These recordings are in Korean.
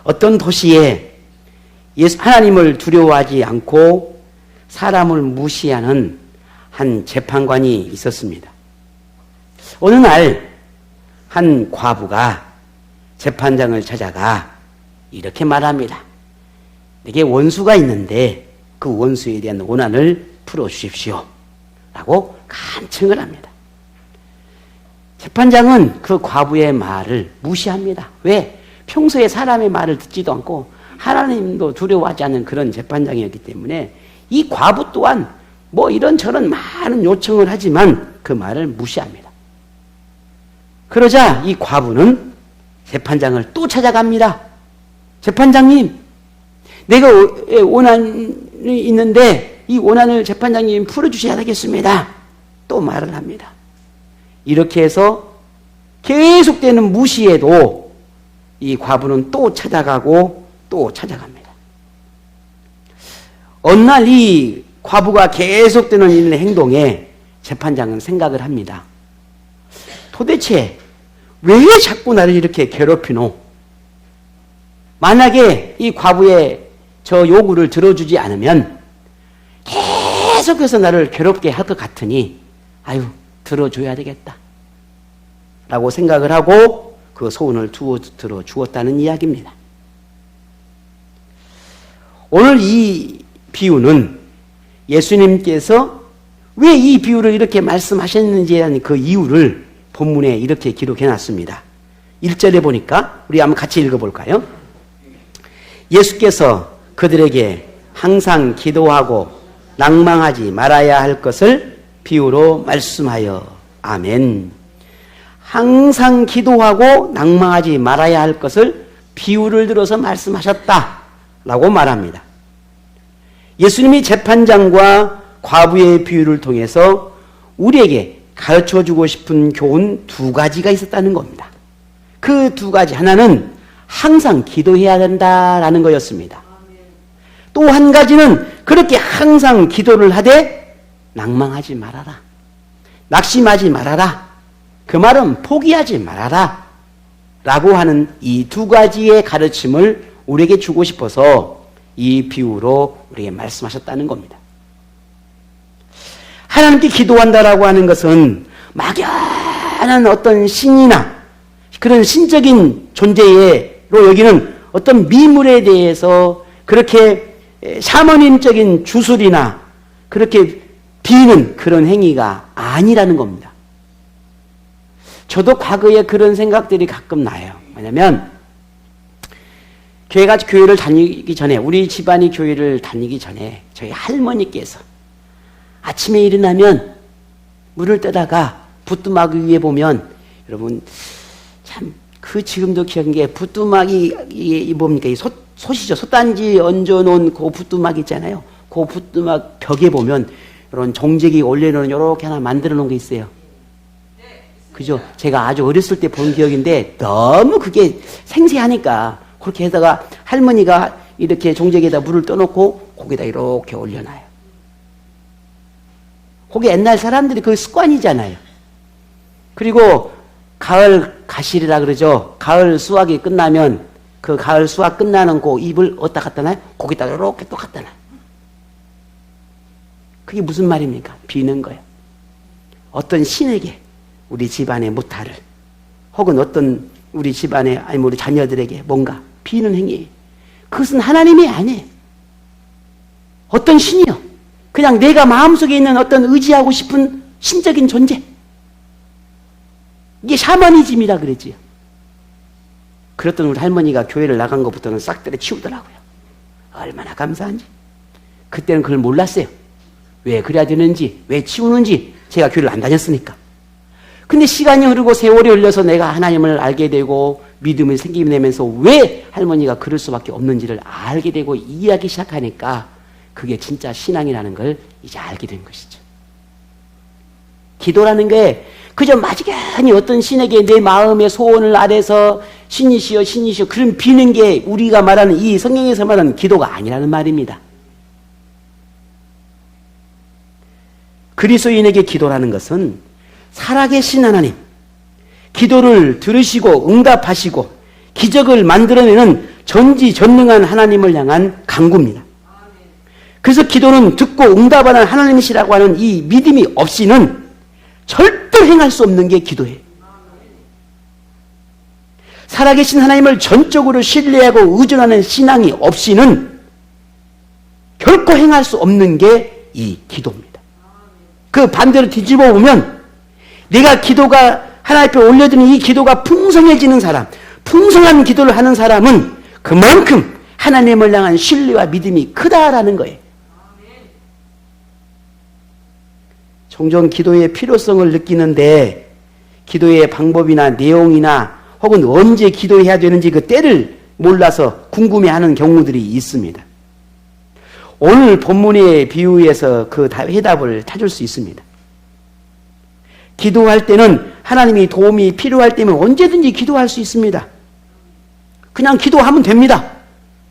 어떤 도시에 하나님을 두려워하지 않고 사람을 무시하는 한 재판관이 있었습니다. 어느 날 한 과부가 재판장을 찾아가 이렇게 말합니다. 내게 원수가 있는데 그 원수에 대한 원한을 풀어주십시오 라고 간청을 합니다. 재판장은 그 과부의 말을 무시합니다. 왜? 평소에 사람의 말을 듣지도 않고 하나님도 두려워하지 않는 그런 재판장이었기 때문에 이 과부 또한 뭐 이런저런 많은 요청을 하지만 그 말을 무시합니다. 그러자 이 과부는 재판장을 또 찾아갑니다. 재판장님, 내가 원한이 있는데 이 원한을 재판장님 풀어주셔야 되겠습니다. 또 말을 합니다. 이렇게 해서 계속되는 무시에도 이 과부는 또 찾아가고 또 찾아갑니다. 어느 날 이 과부가 계속되는 이 행동에 재판장은 생각을 합니다. 도대체 왜 자꾸 나를 이렇게 괴롭히노? 만약에 이 과부의 저 요구를 들어주지 않으면 계속해서 나를 괴롭게 할 것 같으니 아유 들어줘야 되겠다 라고 생각을 하고 그 소원을 들어주었다는 이야기입니다. 오늘 이 비유는 예수님께서 왜 이 비유를 이렇게 말씀하셨는지에 대한 그 이유를 본문에 이렇게 기록해놨습니다. 1절에 보니까 우리 한번 같이 읽어볼까요? 예수께서 그들에게 항상 기도하고 낭망하지 말아야 할 것을 비유로 말씀하여 아멘. 항상 기도하고 낭망하지 말아야 할 것을 비유를 들어서 말씀하셨다라고 말합니다. 예수님이 재판장과 과부의 비유를 통해서 우리에게 가르쳐주고 싶은 교훈 두 가지가 있었다는 겁니다. 그 두 가지, 하나는 항상 기도해야 된다라는 거였습니다. 또 한 가지는 그렇게 항상 기도를 하되 낭망하지 말아라, 낙심하지 말아라, 그 말은 포기하지 말아라 라고 하는 이 두 가지의 가르침을 우리에게 주고 싶어서 이 비유로 우리에게 말씀하셨다는 겁니다. 하나님께 기도한다라고 하는 것은 막연한 어떤 신이나 그런 신적인 존재로 여기는 어떤 미물에 대해서 그렇게 샤머님적인 주술이나 그렇게 비는 그런 행위가 아니라는 겁니다. 저도 과거에 그런 생각들이 가끔 나요. 왜냐하면 교회를 다니기 전에, 우리 집안이 교회를 다니기 전에 저희 할머니께서 아침에 일어나면 물을 떠다가 부뚜막 위에 보면, 여러분 참 그 지금도 기억한 게, 부뚜막이 이 뭡니까, 이 솥이죠. 솥단지 얹어놓은 그 부뚜막 있잖아요. 그 부뚜막 벽에 보면 이런 종제기 올려놓은 이렇게 하나 만들어 놓은 게 있어요. 그죠? 제가 아주 어렸을 때 본 기억인데 너무 그게 생생하니까 그렇게 해다가 할머니가 이렇게 종제기에다 물을 떠놓고 거기다 이렇게 올려놔요. 그게 옛날 사람들이 그 습관이잖아요. 그리고 가을 가실이라 그러죠. 가을 수확이 끝나면 그 가을 수확 끝나는 그 잎을 어디다 갖다 놔요? 거기다 이렇게 또 갖다 놔요. 그게 무슨 말입니까? 비는 거예요. 어떤 신에게 우리 집안의 무탈을, 혹은 어떤 우리 집안의, 아니면 우리 자녀들에게 뭔가 비는 행위예요. 그것은 하나님이 아니에요. 어떤 신이요. 그냥 내가 마음속에 있는 어떤 의지하고 싶은 신적인 존재. 이게 샤머니즘이라 그러지요. 그랬던 우리 할머니가 교회를 나간 것부터는 싹 때려 치우더라고요. 얼마나 감사한지. 그때는 그걸 몰랐어요. 왜 그래야 되는지, 왜 치우는지. 제가 교회를 안 다녔으니까. 근데 시간이 흐르고 세월이 흘러서 내가 하나님을 알게 되고 믿음이 생기게 되면서 왜 할머니가 그럴 수밖에 없는지를 알게 되고 이해하기 시작하니까 그게 진짜 신앙이라는 걸 이제 알게 된 것이죠. 기도라는 게 그저 막연히 어떤 신에게 내 마음의 소원을 아래서 신이시여 신이시여 그런 비는 게 우리가 말하는 이 성경에서 말하는 기도가 아니라는 말입니다. 그리스도인에게 기도라는 것은 살아계신 하나님, 기도를 들으시고 응답하시고 기적을 만들어내는 전지전능한 하나님을 향한 간구입니다. 그래서 기도는 듣고 응답하는 하나님이시라고 하는 이 믿음이 없이는 절대 행할 수 없는 게 기도예요. 살아계신 하나님을 전적으로 신뢰하고 의존하는 신앙이 없이는 결코 행할 수 없는 게 이 기도입니다. 그 반대로 뒤집어 보면 내가 기도가 하나님 앞에 올려드는 이 기도가 풍성해지는 사람, 풍성한 기도를 하는 사람은 그만큼 하나님을 향한 신뢰와 믿음이 크다라는 거예요. 종종 기도의 필요성을 느끼는데 기도의 방법이나 내용이나 혹은 언제 기도해야 되는지 그 때를 몰라서 궁금해하는 경우들이 있습니다. 오늘 본문의 비유에서 그 해답을 찾을 수 있습니다. 기도할 때는 하나님이 도움이 필요할 때면 언제든지 기도할 수 있습니다. 그냥 기도하면 됩니다.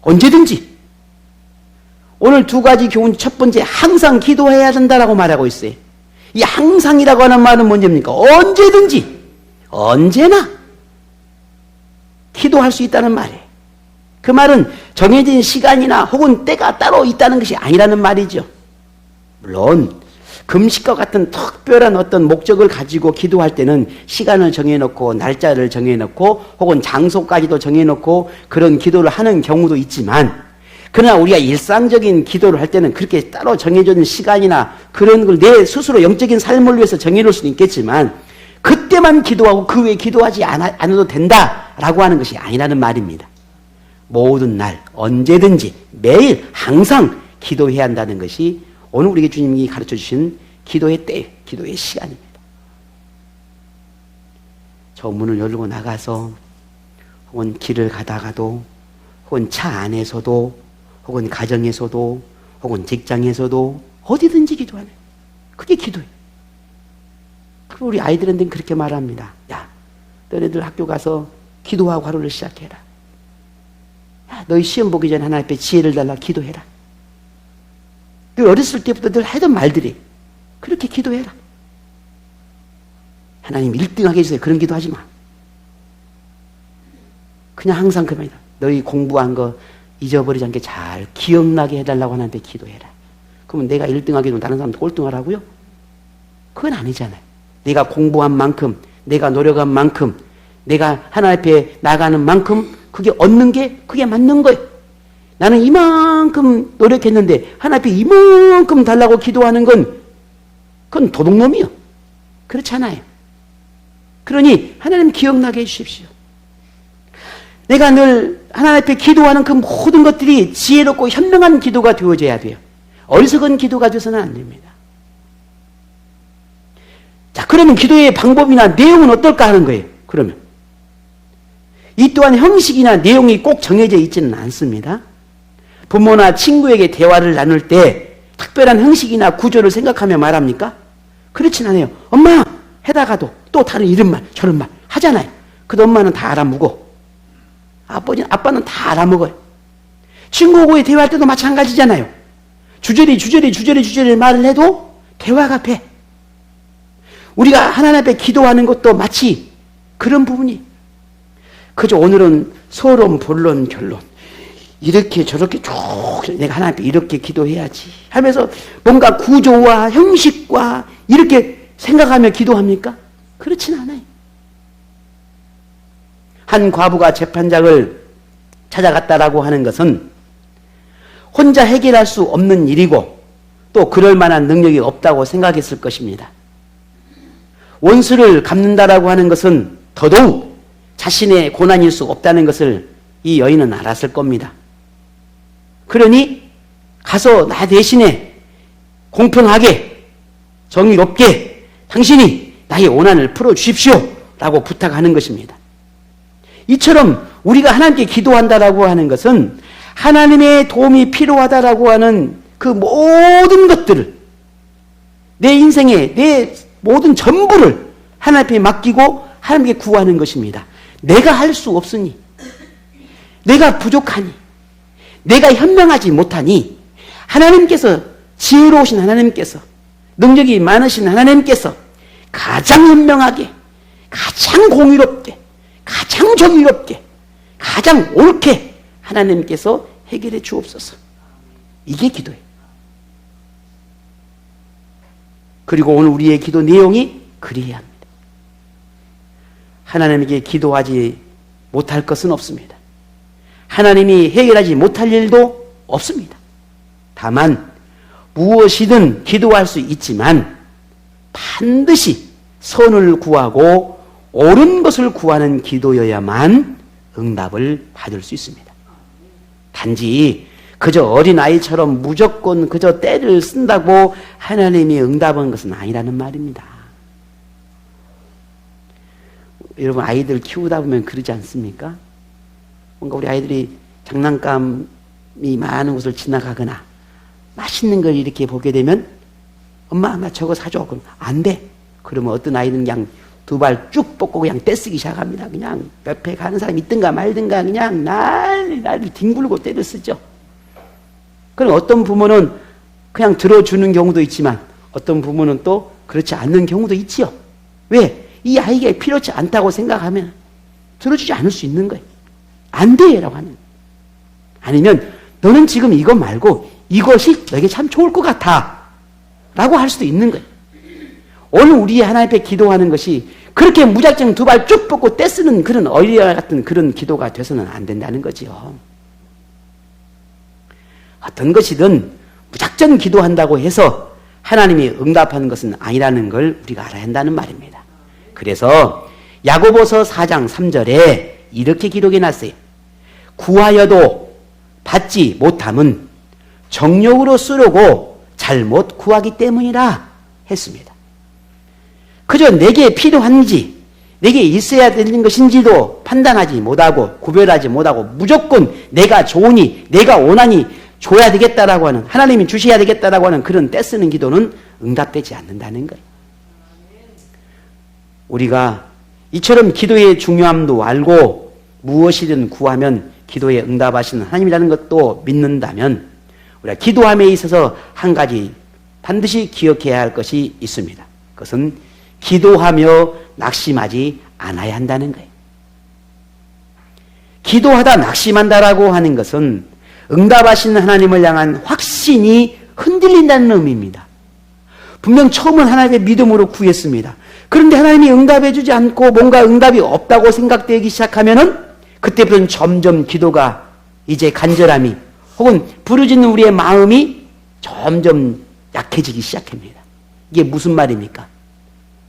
언제든지. 오늘 두 가지 교훈, 첫 번째, 항상 기도해야 된다라고 말하고 있어요. 이 항상이라고 하는 말은 뭔지입니까? 언제든지, 언제나 기도할 수 있다는 말이에요. 그 말은 정해진 시간이나 혹은 때가 따로 있다는 것이 아니라는 말이죠. 물론 금식과 같은 특별한 어떤 목적을 가지고 기도할 때는 시간을 정해놓고 날짜를 정해놓고 혹은 장소까지도 정해놓고 그런 기도를 하는 경우도 있지만, 그러나 우리가 일상적인 기도를 할 때는 그렇게 따로 정해진 시간이나 그런 걸 내 스스로 영적인 삶을 위해서 정해놓을 수는 있겠지만 그때만 기도하고 그 외에 기도하지 않아도 된다라고 하는 것이 아니라는 말입니다. 모든 날 언제든지 매일 항상 기도해야 한다는 것이 오늘 우리에게 주님이 가르쳐 주신 기도의 때, 기도의 시간입니다. 저 문을 열고 나가서 혹은 길을 가다가도 혹은 차 안에서도 혹은 가정에서도 혹은 직장에서도 어디든지 기도하는, 그게 기도예요. 그리고 우리 아이들한테는 그렇게 말합니다. 야, 너네들 학교 가서 기도하고 하루를 시작해라. 야, 너희 시험 보기 전에 하나님 앞에 지혜를 달라 기도해라. 늘 어렸을 때부터 늘 하던 말들이 그렇게 기도해라. 하나님 1등하게 해주세요. 그런 기도하지 마. 그냥 항상 그 말이다. 너희 공부한 거 잊어버리지 않게 잘 기억나게 해달라고 하나님께 기도해라. 그러면 내가 1등하게 되면 다른 사람도 꼴등하라고요? 그건 아니잖아요. 내가 공부한 만큼, 내가 노력한 만큼, 내가 하나님 앞에 나가는 만큼 그게 얻는 게 그게 맞는 거예요. 나는 이만큼 노력했는데 하나님 앞에 이만큼 달라고 기도하는 건 그건 도둑놈이요. 그렇지 않아요. 그러니 하나님 기억나게 해주십시오. 내가 늘 하나님 앞에 기도하는 그 모든 것들이 지혜롭고 현명한 기도가 되어져야 돼요. 어리석은 기도가 되어서는 안 됩니다. 자, 그러면 기도의 방법이나 내용은 어떨까 하는 거예요. 그러면 이 또한 형식이나 내용이 꼭 정해져 있지는 않습니다. 부모나 친구에게 대화를 나눌 때 특별한 형식이나 구조를 생각하며 말합니까? 그렇진 않아요. 엄마! 해다가도 또 다른 이런 말, 저런 말 하잖아요. 그래도 엄마는 다 알아먹어. 아빠는 다 알아먹어요. 친구하고의 대화할 때도 마찬가지잖아요. 주저리 말을 해도 대화가 돼. 우리가 하나님 앞에 기도하는 것도 마치 그런 부분이, 그저 오늘은 서론, 본론, 결론 이렇게 저렇게 쭉 내가 하나님 앞에 이렇게 기도해야지 하면서 뭔가 구조와 형식과 이렇게 생각하며 기도합니까? 그렇진 않아요. 한 과부가 재판장을 찾아갔다라고 하는 것은 혼자 해결할 수 없는 일이고 또 그럴 만한 능력이 없다고 생각했을 것입니다. 원수를 갚는다라고 하는 것은 더더욱 자신의 고난일 수 없다는 것을 이 여인은 알았을 겁니다. 그러니 가서 나 대신에 공평하게 정의롭게 당신이 나의 고난을 풀어주십시오 라고 부탁하는 것입니다. 이처럼 우리가 하나님께 기도한다라고 하는 것은 하나님의 도움이 필요하다라고 하는 그 모든 것들을, 내 인생의 내 모든 전부를 하나님 앞에 맡기고 하나님께 구하는 것입니다. 내가 할 수 없으니, 내가 부족하니, 내가 현명하지 못하니 하나님께서, 지혜로우신 하나님께서, 능력이 많으신 하나님께서 가장 현명하게, 가장 공의롭게, 가장 정의롭게, 가장 옳게 하나님께서 해결해 주옵소서. 이게 기도예요. 그리고 오늘 우리의 기도 내용이 그리해야 합니다. 하나님에게 기도하지 못할 것은 없습니다. 하나님이 해결하지 못할 일도 없습니다. 다만 무엇이든 기도할 수 있지만 반드시 선을 구하고 옳은 것을 구하는 기도여야만 응답을 받을 수 있습니다. 단지 그저 어린아이처럼 무조건 그저 때를 쓴다고 하나님이 응답한 것은 아니라는 말입니다. 여러분, 아이들 키우다 보면 그러지 않습니까? 뭔가 우리 아이들이 장난감이 많은 곳을 지나가거나 맛있는 걸 이렇게 보게 되면 엄마 나 저거 사줘. 그럼 안 돼. 그러면 어떤 아이는 그냥 두 발 쭉 뻗고 그냥 떼쓰기 시작합니다. 그냥 옆에 가는 사람이 있든가 말든가 그냥 난리 뒹굴고 때를 쓰죠. 그럼 어떤 부모는 그냥 들어주는 경우도 있지만 어떤 부모는 또 그렇지 않는 경우도 있지요. 왜? 이 아이가 필요치 않다고 생각하면 들어주지 않을 수 있는 거예요. 안 돼! 라고 하는. 아니면 너는 지금 이거 말고 이것이 너에게 참 좋을 것 같아 라고 할 수도 있는 거예요. 오늘 우리 하나님 앞에 기도하는 것이 그렇게 무작정 두 발 쭉 뻗고 떼쓰는 그런 어린아이 같은 그런 기도가 돼서는 안 된다는 거지요. 어떤 것이든 무작정 기도한다고 해서 하나님이 응답하는 것은 아니라는 걸 우리가 알아야 한다는 말입니다. 그래서 야고보서 4장 3절에 이렇게 기록해 놨어요. 구하여도 받지 못함은 정욕으로 쓰려고 잘못 구하기 때문이라 했습니다. 그저 내게 필요한지 내게 있어야 되는 것인지도 판단하지 못하고 구별하지 못하고 무조건 내가 좋으니 내가 원하니 줘야 되겠다라고 하는, 하나님이 주셔야 되겠다라고 하는 그런 떼쓰는 기도는 응답되지 않는다는 거예요. 우리가 이처럼 기도의 중요함도 알고 무엇이든 구하면 기도에 응답하시는 하나님이라는 것도 믿는다면 우리가 기도함에 있어서 한 가지 반드시 기억해야 할 것이 있습니다. 그것은 기도하며 낙심하지 않아야 한다는 거예요. 기도하다 낙심한다라고 하는 것은 응답하시는 하나님을 향한 확신이 흔들린다는 의미입니다. 분명 처음은 하나님의 믿음으로 구했습니다. 그런데 하나님이 응답해 주지 않고 뭔가 응답이 없다고 생각되기 시작하면은 그때부터는 점점 기도가 이제 간절함이 혹은 부르짖는 우리의 마음이 점점 약해지기 시작합니다. 이게 무슨 말입니까?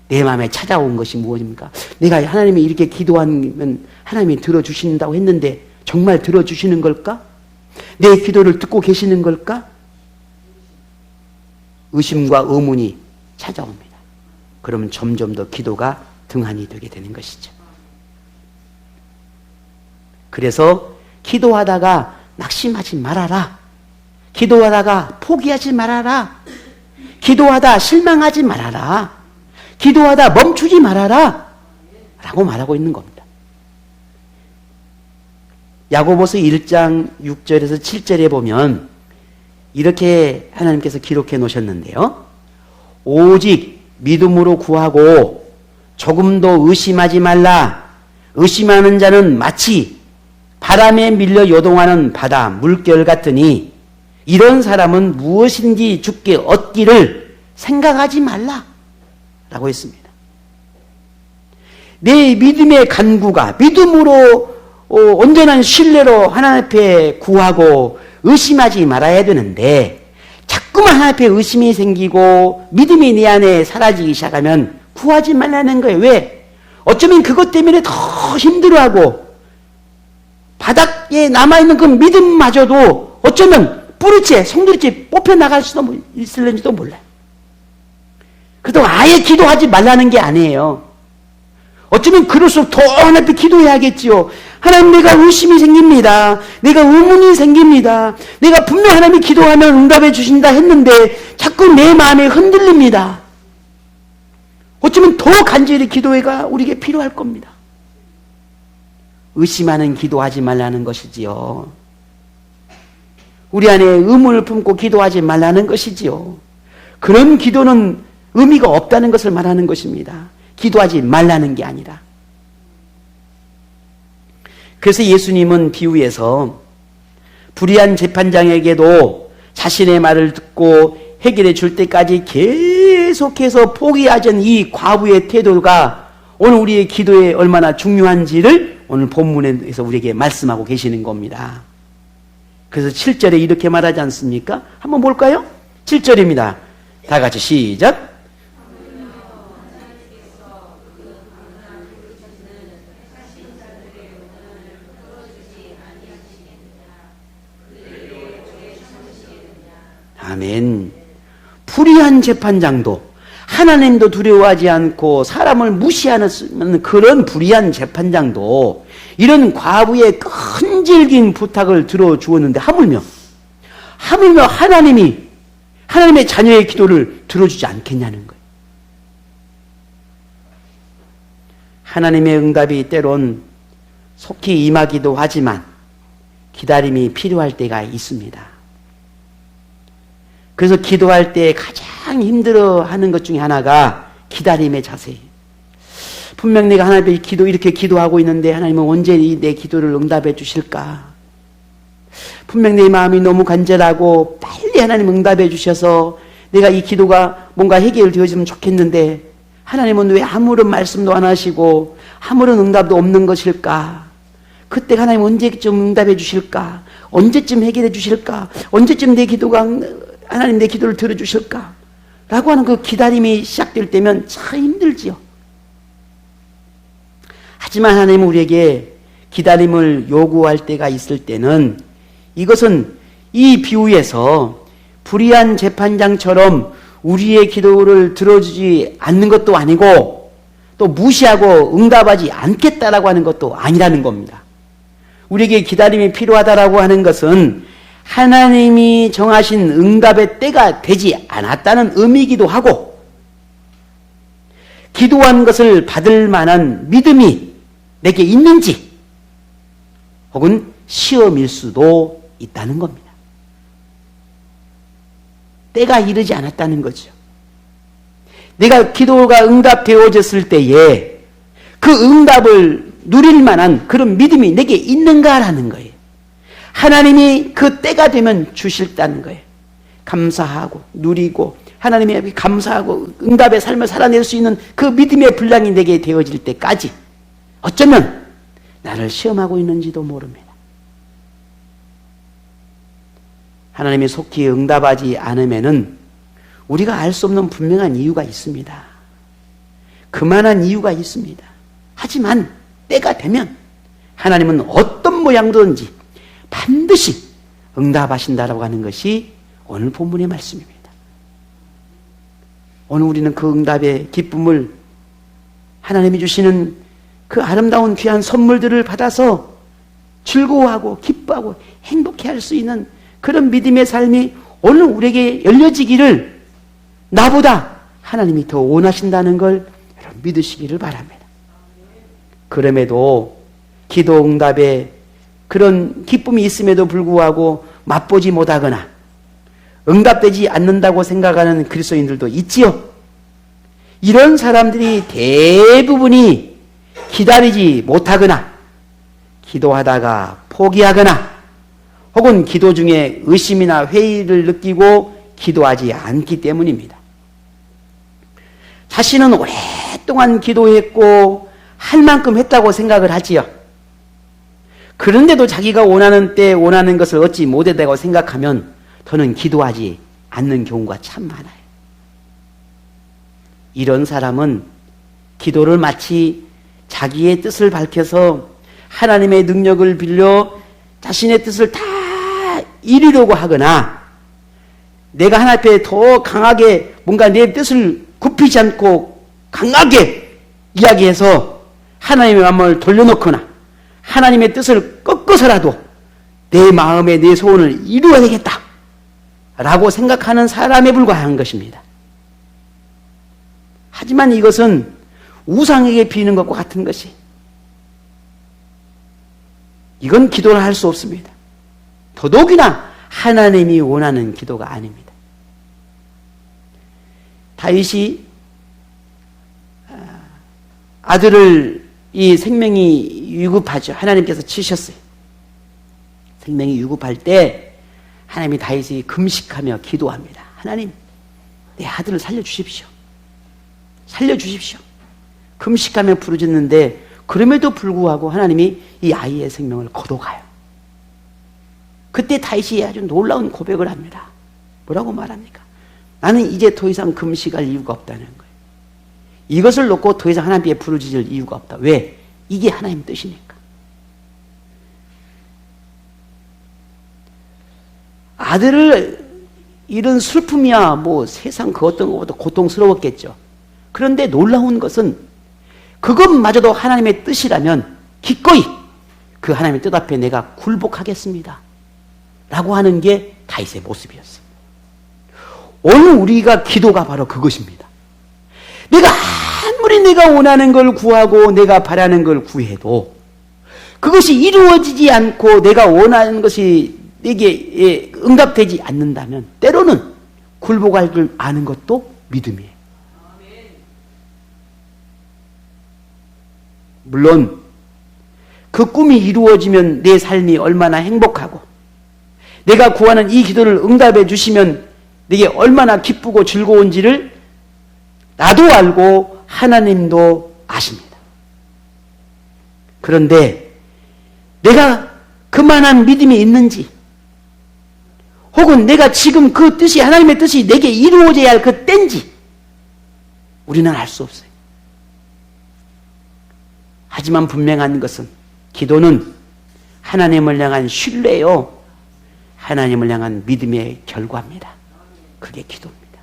내 마음에 찾아온 것이 무엇입니까? 내가 하나님이 이렇게 기도하면 하나님이 들어주신다고 했는데 정말 들어주시는 걸까? 내 기도를 듣고 계시는 걸까? 의심과 의문이 찾아옵니다. 그러면 점점 더 기도가 등한이 되게 되는 것이죠. 그래서 기도하다가 낙심하지 말아라. 기도하다가 포기하지 말아라. 기도하다 실망하지 말아라. 기도하다 멈추지 말아라. 라고 말하고 있는 겁니다. 야고보서 1장 6절에서 7절에 보면 이렇게 하나님께서 기록해 놓으셨는데요. 오직 믿음으로 구하고 조금도 의심하지 말라. 의심하는 자는 마치 바람에 밀려 요동하는 바다 물결 같으니 이런 사람은 무엇인지 주께 얻기를 생각하지 말라. 라고 했습니다. 내 믿음의 간구가 믿음으로 온전한 신뢰로 하나님 앞에 구하고 의심하지 말아야 되는데 자꾸만 하나님 앞에 의심이 생기고 믿음이 내 안에 사라지기 시작하면 구하지 말라는 거예요. 왜? 어쩌면 그것 때문에 더 힘들어하고 바닥에 남아있는 그 믿음마저도 어쩌면 뿌리째 송두리째 뽑혀나갈 수도 있을는지도 몰라요. 그렇다고 아예 기도하지 말라는 게 아니에요. 어쩌면 그럴수록 더 하나님 앞에 기도해야겠지요. 하나님, 내가 의심이 생깁니다. 내가 의문이 생깁니다. 내가 분명 하나님이 기도하면 응답해 주신다 했는데 자꾸 내 마음에 흔들립니다. 어쩌면 더 간절히 기도가 우리에게 필요할 겁니다. 의심하는 기도하지 말라는 것이지요. 우리 안에 의문을 품고 기도하지 말라는 것이지요. 그런 기도는 의미가 없다는 것을 말하는 것입니다. 기도하지 말라는 게 아니라. 그래서 예수님은 비유에서 불의한 재판장에게도 자신의 말을 듣고 해결해 줄 때까지 계속해서 포기하지 않은 이 과부의 태도가 오늘 우리의 기도에 얼마나 중요한지를 오늘 본문에서 우리에게 말씀하고 계시는 겁니다. 그래서 7절에 이렇게 말하지 않습니까? 한번 볼까요? 7절입니다. 다 같이 시작. 아멘. 불의한 재판장도 하나님도 두려워하지 않고 사람을 무시하는 그런 불의한 재판장도 이런 과부의 끈질긴 부탁을 들어주었는데 하물며 하나님의 자녀의 기도를 들어주지 않겠냐는 거예요. 하나님의 응답이 때론 속히 임하기도 하지만 기다림이 필요할 때가 있습니다. 그래서 기도할 때 가장 힘들어하는 것 중에 하나가 기다림의 자세예요. 분명 내가 하나님 앞에 이렇게 기도하고 있는데 하나님은 언제 내 기도를 응답해 주실까? 분명 내 마음이 너무 간절하고 빨리 하나님 응답해 주셔서 내가 이 기도가 뭔가 해결되어지면 좋겠는데 하나님은 왜 아무런 말씀도 안 하시고 아무런 응답도 없는 것일까? 그때 하나님 언제쯤 응답해 주실까? 언제쯤 해결해 주실까? 언제쯤 내 기도가 하나님 내 기도를 들어주실까? 라고 하는 그 기다림이 시작될 때면 참 힘들지요. 하지만 하나님은 우리에게 기다림을 요구할 때가 있을 때는 이것은 이 비유에서 불의한 재판장처럼 우리의 기도를 들어주지 않는 것도 아니고 또 무시하고 응답하지 않겠다라고 하는 것도 아니라는 겁니다. 우리에게 기다림이 필요하다라고 하는 것은 하나님이 정하신 응답의 때가 되지 않았다는 의미이기도 하고 기도한 것을 받을 만한 믿음이 내게 있는지 혹은 시험일 수도 있다는 겁니다. 때가 이르지 않았다는 거죠. 내가 기도가 응답되어졌을 때에 그 응답을 누릴 만한 그런 믿음이 내게 있는가라는 거예요. 하나님이 그 때가 되면 주실다는 거예요. 감사하고 누리고 하나님의 앞에 감사하고 응답의 삶을 살아낼 수 있는 그 믿음의 분량이 내게 되어질 때까지 어쩌면 나를 시험하고 있는지도 모릅니다. 하나님이 속히 응답하지 않으면은 우리가 알 수 없는 분명한 이유가 있습니다. 그만한 이유가 있습니다. 하지만 때가 되면 하나님은 어떤 모양도든지 반드시 응답하신다라고 하는 것이 오늘 본문의 말씀입니다. 오늘 우리는 그 응답의 기쁨을 하나님이 주시는 그 아름다운 귀한 선물들을 받아서 즐거워하고 기뻐하고 행복해할 수 있는 그런 믿음의 삶이 오늘 우리에게 열려지기를 나보다 하나님이 더 원하신다는 걸 여러분 믿으시기를 바랍니다. 그럼에도 기도 응답에 그런 기쁨이 있음에도 불구하고 맛보지 못하거나 응답되지 않는다고 생각하는 그리스도인들도 있지요. 이런 사람들이 대부분이 기다리지 못하거나 기도하다가 포기하거나 혹은 기도 중에 의심이나 회의를 느끼고 기도하지 않기 때문입니다. 자신은 오랫동안 기도했고 할 만큼 했다고 생각을 하지요. 그런데도 자기가 원하는 때 원하는 것을 얻지 못했다고 생각하면 더는 기도하지 않는 경우가 참 많아요. 이런 사람은 기도를 마치 자기의 뜻을 밝혀서 하나님의 능력을 빌려 자신의 뜻을 다 이루려고 하거나 내가 하나님 앞에 더 강하게 뭔가 내 뜻을 굽히지 않고 강하게 이야기해서 하나님의 마음을 돌려놓거나 하나님의 뜻을 꺾어서라도 내 마음에 내 소원을 이루어야 되겠다 라고 생각하는 사람에 불과한 것입니다. 하지만 이것은 우상에게 비는 것과 같은 것이 이건 기도를 할 수 없습니다. 더더욱이나 하나님이 원하는 기도가 아닙니다. 다윗이 아들을 이 생명이 위급하죠. 하나님께서 치셨어요. 생명이 위급할 때 하나님이 다윗이 금식하며 기도합니다. 하나님, 내 아들을 살려주십시오. 살려주십시오. 금식하며 부르짖는데 그럼에도 불구하고 하나님이 이 아이의 생명을 거둬가요. 그때 다윗이 아주 놀라운 고백을 합니다. 뭐라고 말합니까? 나는 이제 더 이상 금식할 이유가 없다는 거예요. 이것을 놓고 더 이상 하나님께 부르짖을 이유가 없다. 왜? 이게 하나님 뜻이니까. 아들을 잃은 슬픔이야 뭐 세상 그 어떤 것보다 고통스러웠겠죠. 그런데 놀라운 것은 그것마저도 하나님의 뜻이라면 기꺼이 그 하나님의 뜻 앞에 내가 굴복하겠습니다 라고 하는 게 다윗의 모습이었어요. 오늘 우리가 기도가 바로 그것입니다. 내가 아무리 내가 원하는 걸 구하고 내가 바라는 걸 구해도 그것이 이루어지지 않고 내가 원하는 것이 내게 응답되지 않는다면 때로는 굴복할 줄 아는 것도 믿음이에요. 물론 그 꿈이 이루어지면 내 삶이 얼마나 행복하고 내가 구하는 이 기도를 응답해 주시면 내게 얼마나 기쁘고 즐거운지를 나도 알고 하나님도 아십니다. 그런데 내가 그만한 믿음이 있는지 혹은 내가 지금 그 뜻이 하나님의 뜻이 내게 이루어져야 할 그 때인지 우리는 알 수 없어요. 하지만 분명한 것은 기도는 하나님을 향한 신뢰요, 하나님을 향한 믿음의 결과입니다. 그게 기도입니다.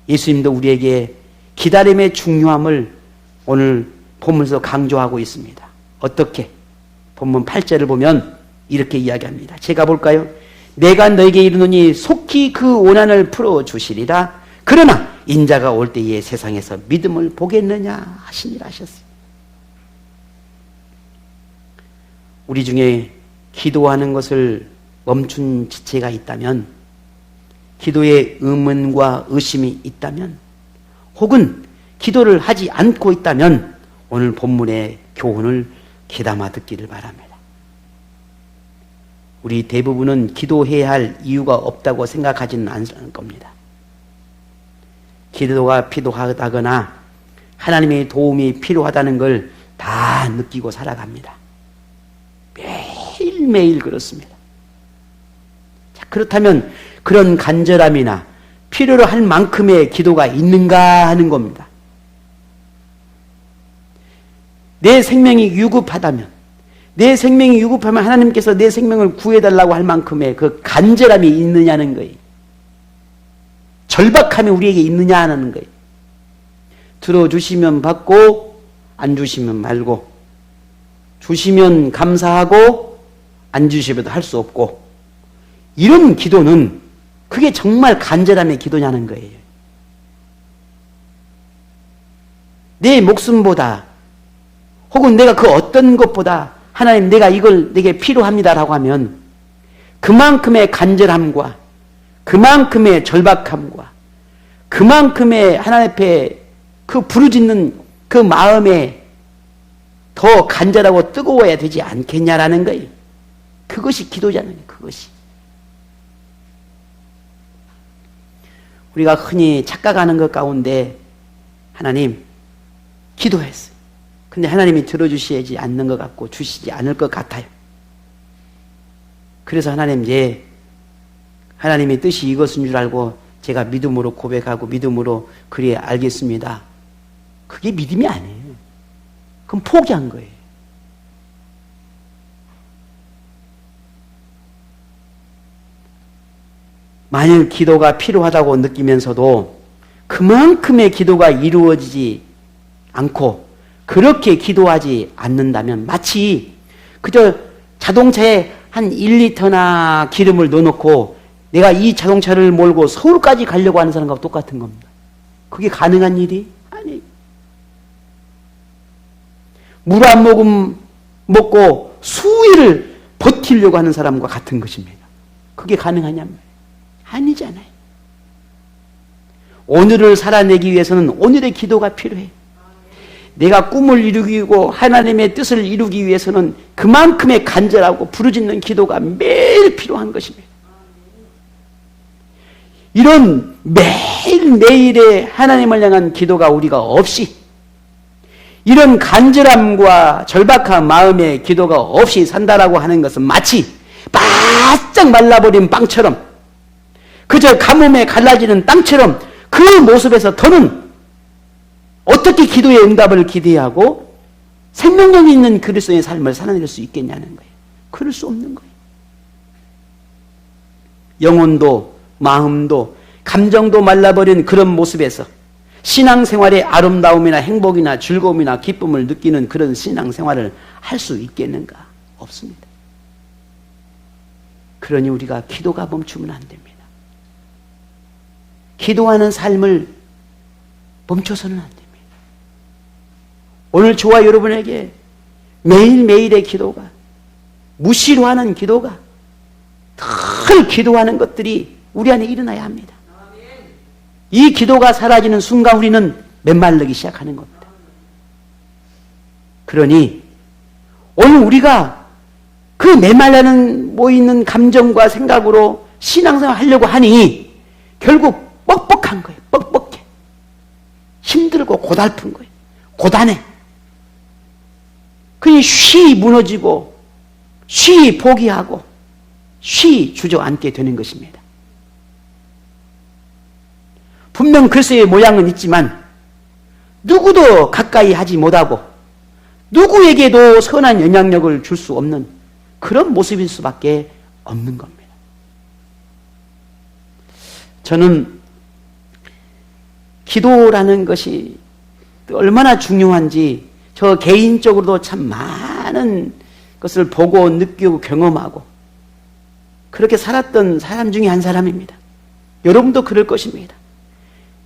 예수님도 우리에게 기다림의 중요함을 오늘 본문에서 강조하고 있습니다. 어떻게? 본문 8절을 보면 이렇게 이야기합니다. 제가 볼까요? 내가 너에게 이르노니 속히 그 원한을 풀어주시리라. 그러나 인자가 올 때에 세상에서 믿음을 보겠느냐 하시니라 하셨어요. 우리 중에 기도하는 것을 멈춘 지체가 있다면, 기도에 의문과 의심이 있다면, 혹은 기도를 하지 않고 있다면 오늘 본문의 교훈을 귀담아 듣기를 바랍니다. 우리 대부분은 기도해야 할 이유가 없다고 생각하지는 않을 겁니다. 기도가 필요하다거나 하나님의 도움이 필요하다는 걸 다 느끼고 살아갑니다. 매일매일 그렇습니다. 자, 그렇다면 그런 간절함이나 필요로 할 만큼의 기도가 있는가 하는 겁니다. 내 생명이 위급하다면, 내 생명이 위급하면 하나님께서 내 생명을 구해달라고 할 만큼의 그 간절함이 있느냐는 거예요. 절박함이 우리에게 있느냐 하는 거예요. 들어주시면 받고 안 주시면 말고, 주시면 감사하고 안 주시면 할 수 없고, 이런 기도는 그게 정말 간절함의 기도냐는 거예요. 내 목숨보다 혹은 내가 그 어떤 것보다 하나님 내가 이걸 내게 필요합니다라고 하면 그만큼의 간절함과 그만큼의 절박함과 그만큼의 하나님 앞에 그 부르짖는 그 마음에 더 간절하고 뜨거워야 되지 않겠냐라는 거예요. 그것이 기도잖아요. 그것이. 우리가 흔히 착각하는 것 가운데 하나님 기도했어요. 근데 하나님이 들어주시지 않는 것 같고 주시지 않을 것 같아요. 그래서 하나님, 하나님의 뜻이 이것인 줄 알고 제가 믿음으로 고백하고 믿음으로 그래 알겠습니다. 그게 믿음이 아니에요. 그럼 포기한 거예요. 만일 기도가 필요하다고 느끼면서도 그만큼의 기도가 이루어지지 않고 그렇게 기도하지 않는다면 마치 그저 자동차에 한 1리터나 기름을 넣어놓고 내가 이 자동차를 몰고 서울까지 가려고 하는 사람과 똑같은 겁니다. 그게 가능한 일이 아니에요. 물 한 모금 먹고 수일을 버티려고 하는 사람과 같은 것입니다. 그게 가능하냐면 아니잖아요. 오늘을 살아내기 위해서는 오늘의 기도가 필요해. 내가 꿈을 이루고 하나님의 뜻을 이루기 위해서는 그만큼의 간절하고 부르짖는 기도가 매일 필요한 것입니다. 이런 매일매일의 하나님을 향한 기도가 우리가 없이, 이런 간절함과 절박한 마음의 기도가 없이 산다라고 하는 것은 마치 바짝 말라버린 빵처럼, 그저 가뭄에 갈라지는 땅처럼 그 모습에서 더는 어떻게 기도의 응답을 기대하고 생명력 있는 그리스도의 삶을 살아낼 수 있겠냐는 거예요. 그럴 수 없는 거예요. 영혼도 마음도 감정도 말라버린 그런 모습에서 신앙생활의 아름다움이나 행복이나 즐거움이나 기쁨을 느끼는 그런 신앙생활을 할 수 있겠는가? 없습니다. 그러니 우리가 기도가 멈추면 안 됩니다. 기도하는 삶을 멈춰서는 안 됩니다. 오늘 저와 여러분에게 매일매일의 기도가, 무시로 하는 기도가, 늘 기도하는 것들이 우리 안에 일어나야 합니다. 이 기도가 사라지는 순간 우리는 메말르기 시작하는 겁니다. 그러니 오늘 우리가 그 메말라는 모이는 감정과 생각으로 신앙생활 하려고 하니 결국 뻑뻑한 거예요. 뻑뻑해. 힘들고 고달픈 거예요. 고단해. 그니 쉬 무너지고 쉬 포기하고 쉬 주저앉게 되는 것입니다. 분명 그리스도의 모양은 있지만 누구도 가까이 하지 못하고 누구에게도 선한 영향력을 줄 수 없는 그런 모습일 수밖에 없는 겁니다. 저는 기도라는 것이 얼마나 중요한지 저 개인적으로도 참 많은 것을 보고 느끼고 경험하고 그렇게 살았던 사람 중에 한 사람입니다. 여러분도 그럴 것입니다.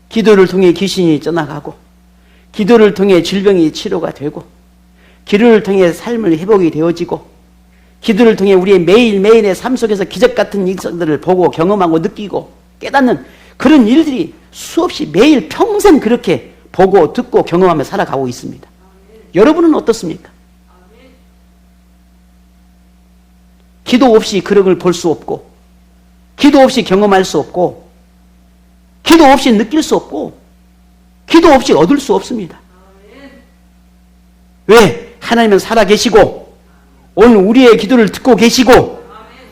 기도를 통해 귀신이 떠나가고 기도를 통해 질병이 치료가 되고 기도를 통해 삶을 회복이 되어지고 기도를 통해 우리의 매일매일의 삶 속에서 기적 같은 일들을 보고 경험하고 느끼고 깨닫는 그런 일들이 수없이 매일 평생 그렇게 보고 듣고 경험하며 살아가고 있습니다. 여러분은 어떻습니까? 기도 없이 그런 걸 볼 수 없고 기도 없이 경험할 수 없고 기도 없이 느낄 수 없고 기도 없이 얻을 수 없습니다. 왜? 하나님은 살아계시고 오늘 우리의 기도를 듣고 계시고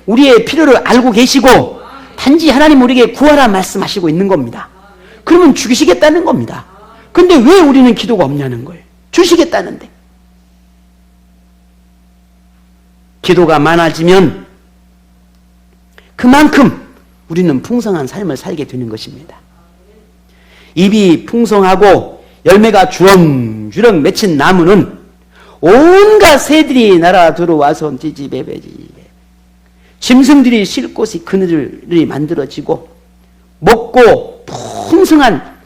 우리의 필요를 알고 계시고 단지 하나님 우리에게 구하라 말씀하시고 있는 겁니다. 그러면 주시겠다는 겁니다. 근데 왜 우리는 기도가 없냐는 거예요. 주시겠다는데. 기도가 많아지면 그만큼 우리는 풍성한 삶을 살게 되는 것입니다. 잎이 풍성하고 열매가 주렁주렁 맺힌 나무는 온갖 새들이 날아 들어와서 짐승들이 쉴 곳이 그늘이 만들어지고 먹고 풍성한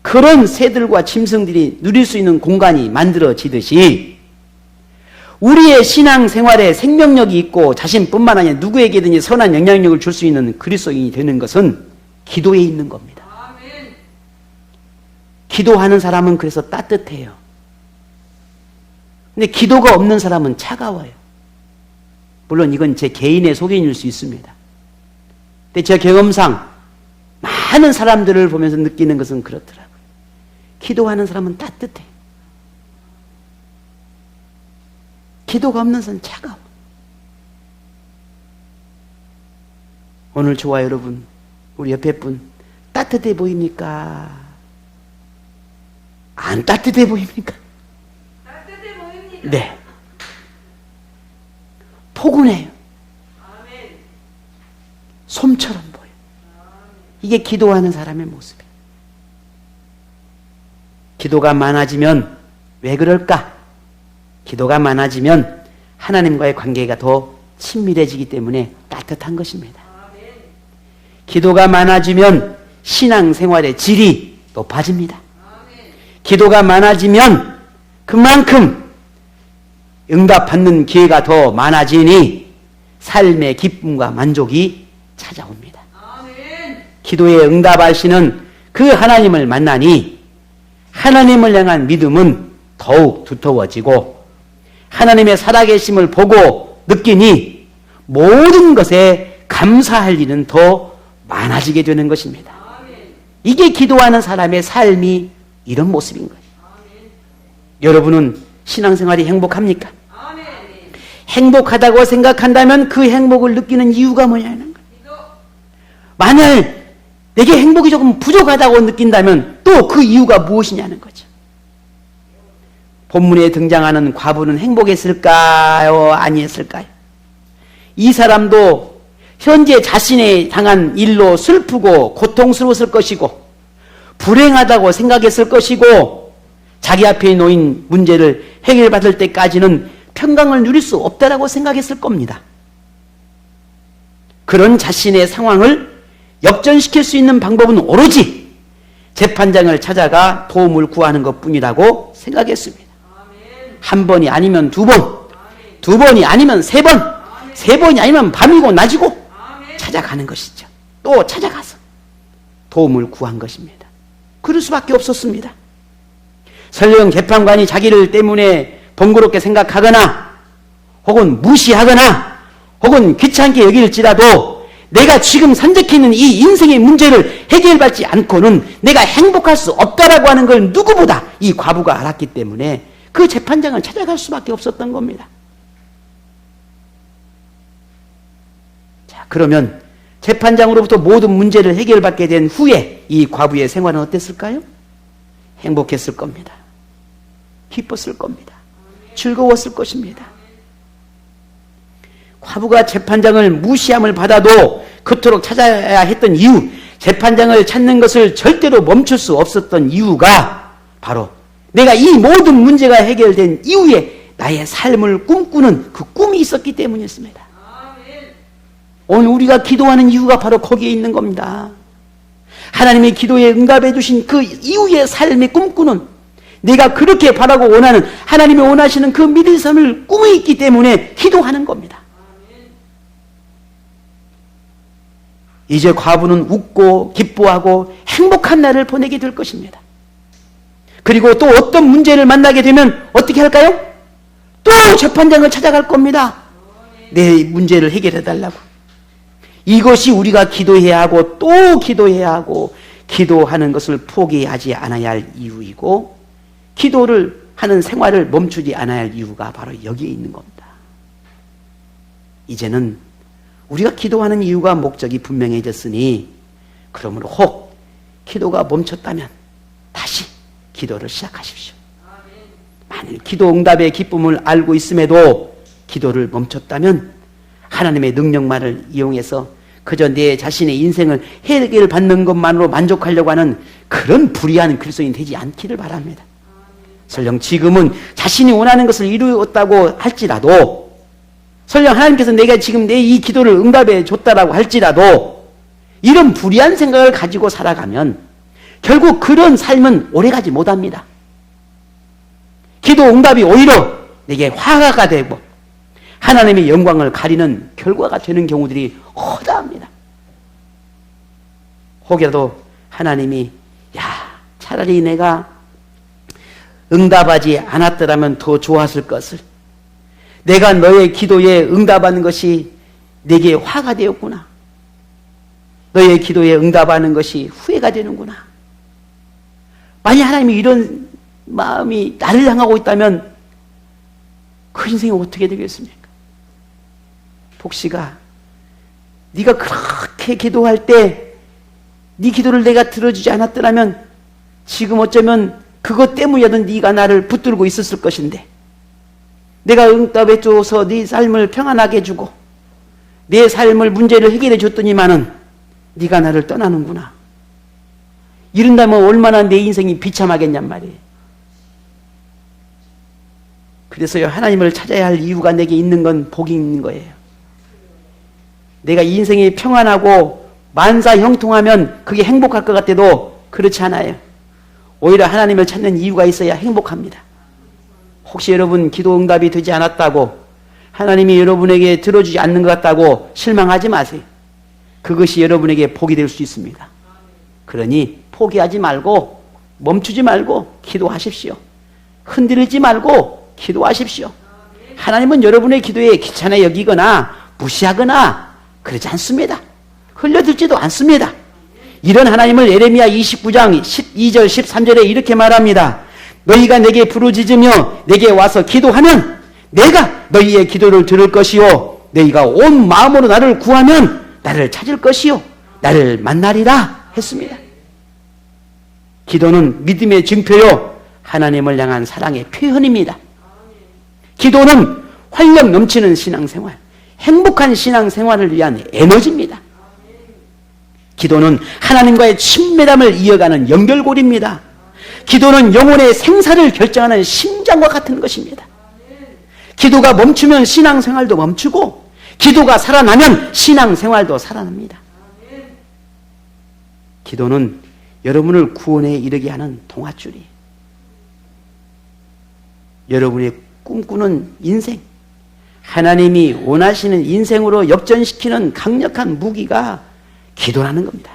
그런 새들과 짐승들이 누릴 수 있는 공간이 만들어지듯이 우리의 신앙생활에 생명력이 있고 자신뿐만 아니라 누구에게든지 선한 영향력을 줄 수 있는 그리스도인이 되는 것은 기도에 있는 겁니다. 기도하는 사람은 그래서 따뜻해요. 근데 기도가 없는 사람은 차가워요. 물론 이건 제 개인의 소견일 수 있습니다. 근데 제 경험상 많은 사람들을 보면서 느끼는 것은 그렇더라고요. 기도하는 사람은 따뜻해. 기도가 없는 사람은 차가워. 오늘 저와 여러분, 우리 옆에 분 따뜻해 보입니까? 안 따뜻해 보입니까? 따뜻해 보입니다. 네. 포근해요. 아멘. 솜처럼 보여요. 이게 기도하는 사람의 모습이에요. 기도가 많아지면 왜 그럴까? 기도가 많아지면 하나님과의 관계가 더 친밀해지기 때문에 따뜻한 것입니다. 아멘. 기도가 많아지면 신앙생활의 질이 높아집니다. 아멘. 기도가 많아지면 그만큼 응답받는 기회가 더 많아지니 삶의 기쁨과 만족이 찾아옵니다. 아멘. 기도에 응답하시는 그 하나님을 만나니 하나님을 향한 믿음은 더욱 두터워지고 하나님의 살아계심을 보고 느끼니 모든 것에 감사할 일은 더 많아지게 되는 것입니다. 이게 기도하는 사람의 삶이 이런 모습인 거예요. 여러분은 신앙생활이 행복합니까? 행복하다고 생각한다면 그 행복을 느끼는 이유가 뭐냐는 거예요. 만약 내게 행복이 조금 부족하다고 느낀다면 또 그 이유가 무엇이냐는 거죠. 본문에 등장하는 과부는 행복했을까요? 아니었을까요? 이 사람도 현재 자신의 당한 일로 슬프고 고통스러웠을 것이고 불행하다고 생각했을 것이고 자기 앞에 놓인 문제를 해결받을 때까지는 평강을 누릴 수 없다라고 생각했을 겁니다. 그런 자신의 상황을 역전시킬 수 있는 방법은 오로지 재판장을 찾아가 도움을 구하는 것뿐이라고 생각했습니다. 한 번이 아니면 두 번, 두 번이 아니면 세 번, 세 번이 아니면 밤이고 낮이고 찾아가는 것이죠. 또 찾아가서 도움을 구한 것입니다. 그럴 수밖에 없었습니다. 설령 재판관이 자기를 때문에 번거롭게 생각하거나 혹은 무시하거나 혹은 귀찮게 여길지라도 내가 지금 산적해 있는 이 인생의 문제를 해결받지 않고는 내가 행복할 수 없다라고 하는 걸 누구보다 이 과부가 알았기 때문에 그 재판장을 찾아갈 수밖에 없었던 겁니다. 자, 그러면 재판장으로부터 모든 문제를 해결받게 된 후에 이 과부의 생활은 어땠을까요? 행복했을 겁니다. 기뻤을 겁니다. 즐거웠을 것입니다. 과부가 재판장을 무시함을 받아도 그토록 찾아야 했던 이유, 재판장을 찾는 것을 절대로 멈출 수 없었던 이유가 바로 내가 이 모든 문제가 해결된 이후에 나의 삶을 꿈꾸는 그 꿈이 있었기 때문이었습니다. 오늘 우리가 기도하는 이유가 바로 거기에 있는 겁니다. 하나님의 기도에 응답해 주신 그 이후의 삶의 꿈꾸는 내가 그렇게 바라고 원하는 하나님이 원하시는 그 믿음의 삶을 꿈이 있기 때문에 기도하는 겁니다. 이제 과부는 웃고 기뻐하고 행복한 날을 보내게 될 것입니다. 그리고 또 어떤 문제를 만나게 되면 어떻게 할까요? 또 재판장을 찾아갈 겁니다. 내 문제를 해결해 달라고. 이것이 우리가 기도해야 하고 또 기도해야 하고 기도하는 것을 포기하지 않아야 할 이유이고 기도를 하는 생활을 멈추지 않아야 할 이유가 바로 여기에 있는 겁니다. 이제는 우리가 기도하는 이유가 목적이 분명해졌으니 그러므로 혹 기도가 멈췄다면 다시 기도를 시작하십시오. 만일 기도 응답의 기쁨을 알고 있음에도 기도를 멈췄다면 하나님의 능력만을 이용해서 그저 내 자신의 인생을 해결받는 것만으로 만족하려고 하는 그런 불의한 그리스도인이 되지 않기를 바랍니다. 설령 지금은 자신이 원하는 것을 이루었다고 할지라도 설령 하나님께서 내가 지금 내 이 기도를 응답해 줬다라고 할지라도 이런 불의한 생각을 가지고 살아가면 결국 그런 삶은 오래가지 못합니다. 기도 응답이 오히려 내게 화가 되고 하나님의 영광을 가리는 결과가 되는 경우들이 허다합니다. 혹여라도 하나님이 차라리 내가 응답하지 않았더라면 더 좋았을 것을 내가 너의 기도에 응답하는 것이 내게 화가 되었구나. 너의 기도에 응답하는 것이 후회가 되는구나. 만약 하나님이 이런 마음이 나를 향하고 있다면 그 인생이 어떻게 되겠습니까? 복시가 네가 그렇게 기도할 때 네 기도를 내가 들어주지 않았더라면 지금 어쩌면 그것 때문이라도 네가 나를 붙들고 있었을 것인데 내가 응답해 줘서 네 삶을 평안하게 해주고 내 삶을 문제를 해결해 줬더니만은 네가 나를 떠나는구나. 이런다면 얼마나 내 인생이 비참하겠냔 말이에요. 그래서요, 하나님을 찾아야 할 이유가 내게 있는 건 복이 있는 거예요. 내가 인생이 평안하고 만사 형통하면 그게 행복할 것 같아도 그렇지 않아요. 오히려 하나님을 찾는 이유가 있어야 행복합니다. 혹시 여러분 기도 응답이 되지 않았다고 하나님이 여러분에게 들어주지 않는 것 같다고 실망하지 마세요. 그것이 여러분에게 복이 될 수 있습니다. 그러니 포기하지 말고 멈추지 말고 기도하십시오. 흔들리지 말고 기도하십시오. 하나님은 여러분의 기도에 귀찮아 여기거나 무시하거나 그러지 않습니다. 흘려들지도 않습니다. 이런 하나님을 예레미야 29장 12절 13절에 이렇게 말합니다. 너희가 내게 부르짖으며 내게 와서 기도하면 내가 너희의 기도를 들을 것이요 너희가 온 마음으로 나를 구하면 나를 찾을 것이요 나를 만나리라 했습니다. 기도는 믿음의 증표요 하나님을 향한 사랑의 표현입니다. 기도는 활력 넘치는 신앙생활, 행복한 신앙생활을 위한 에너지입니다. 기도는 하나님과의 친밀함을 이어가는 연결고리입니다. 기도는 영혼의 생사를 결정하는 심장과 같은 것입니다. 기도가 멈추면 신앙생활도 멈추고 기도가 살아나면 신앙생활도 살아납니다. 기도는 여러분을 구원에 이르게 하는 동아줄이에요. 여러분의 꿈꾸는 인생, 하나님이 원하시는 인생으로 역전시키는 강력한 무기가 기도라는 겁니다.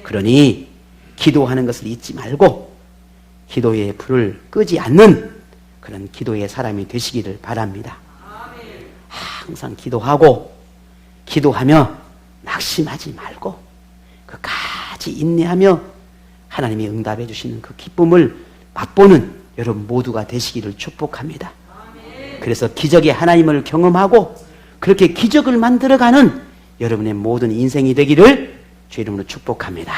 그러니 기도하는 것을 잊지 말고 기도의 불을 끄지 않는 그런 기도의 사람이 되시기를 바랍니다. 항상 기도하고 기도하며 낙심하지 말고 끝까지 인내하며 하나님이 응답해 주시는 그 기쁨을 맛보는 여러분 모두가 되시기를 축복합니다. 그래서 기적의 하나님을 경험하고 그렇게 기적을 만들어가는 여러분의 모든 인생이 되기를 주 이름으로 축복합니다.